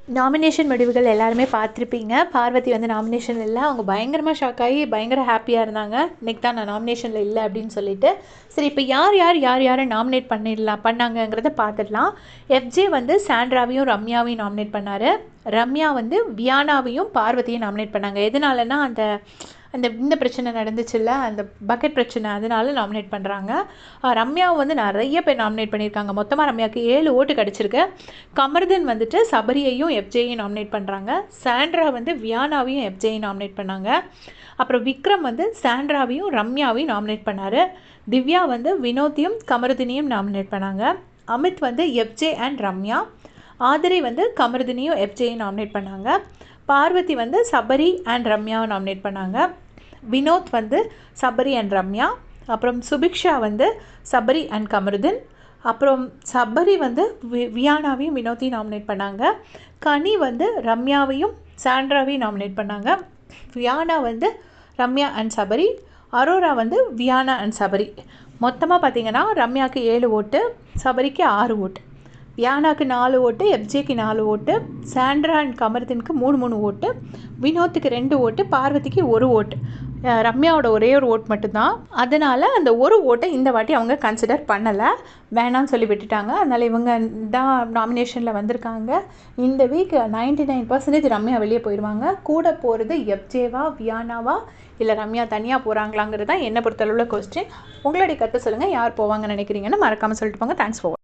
Nomination முடிவுகள் எல்லாருமே பார்த்துருப்பீங்க. பார்வதி வந்து நாமினேஷன் இல்ல. அவங்க பயங்கரமாக ஷாக் ஆகி பயங்கர ஹாப்பியாக இருந்தாங்க. இன்னைக்கு தான் நான் நாமினேஷனில் இல்லை அப்படின்னு சொல்லிட்டு. சரி, இப்போ யாரை நாமினேட் பண்ணாங்கங்கிறத பார்த்துடலாம். எஃப்ஜே வந்து சாண்ட்ராவையும் ரம்யாவையும் நாமினேட் பண்ணார். ரம்யா வந்து வியானாவையும் பார்வதியும் நாமினேட் பண்ணாங்க. எதனாலன்னா அந்த இந்த பிரச்சனை நடந்துச்சுல்ல, அந்த பக்கெட் பிரச்சனை, அதனால நாமினேட் பண்ணுறாங்க. ரம்யாவை வந்து நிறைய பேர் நாமினேட் பண்ணியிருக்காங்க. மொத்தமாக ரம்யாவுக்கு 7 ஓட்டு கிடச்சிருக்கு. கமர்தன் வந்துட்டு சபரியையும் எஃப்ஜேயும் நாமினேட் பண்ணுறாங்க. சாண்ட்ரா வந்து வியானாவையும் எஃப்ஜேயும் நாமினேட் பண்ணாங்க. அப்புறம் விக்ரம் வந்து சாண்ட்ராவையும் ரம்யாவையும் நாமினேட் பண்ணார். திவ்யா வந்து வினோத்தையும் கமருதினியும் நாமினேட் பண்ணாங்க. அமித் வந்து எஃப்ஜே அண்ட் ரம்யா. ஆதிரை வந்து கமருதினியும் எஃப்ஜேயும் நாமினேட் பண்ணாங்க. பார்வதி வந்து சபரி அண்ட் ரம்யாவை நாமினேட் பண்ணாங்க. வினோத் வந்து சபரி அண்ட் ரம்யா. அப்புறம் சுபிக்ஷா வந்து சபரி அண்ட் கமருதன். அப்புறம் சபரி வந்து வியானாவையும் வினோத்தையும் நாமினேட் பண்ணாங்க. கனி வந்து ரம்யாவையும் சாண்ட்ராவையும் நாமினேட் பண்ணாங்க. வியானா வந்து ரம்யா அண்ட் சபரி. அரோரா வந்து வியானா அண்ட் சபரி. மொத்தமாக பார்த்திங்கன்னா ரம்யாவுக்கு 7 ஓட்டு, சபரிக்கு 6 ஓட்டு, வியானாக்கு 4 ஓட்டு, எஃப்ஜேக்கு 4 ஓட்டு, சாண்ட்ரா அண்ட் கமருதனுக்கு 3 ஓட்டு, வினோத்துக்கு 2 ஓட்டு, பார்வதிக்கு 1 ஓட்டு. ரம்யாவோட ஒரே ஒரு ஓட் மட்டும்தான். அதனால் அந்த ஒரு ஓட்டை இந்த வாட்டி அவங்க கன்சிடர் பண்ணலை, வேணான்னு சொல்லி விட்டுட்டாங்க. அதனால் இவங்க தான் நாமினேஷனில் வந்திருக்காங்க. இந்த வீக் 99% ரம்யா வெளியே போயிடுவாங்க. கூட போகிறது எஃப்ஜேவா, வியானாவா, இல்லை ரம்யா தனியாக போகிறாங்களாங்கிறது தான் என்னை பொறுத்தளவில் கொஸ்டின். உங்களுடைய கருத்தை சொல்லுங்கள். யார் போவாங்கன்னு நினைக்கிறீங்கன்னு மறக்காமல் சொல்லிட்டு போங்க. Thanks for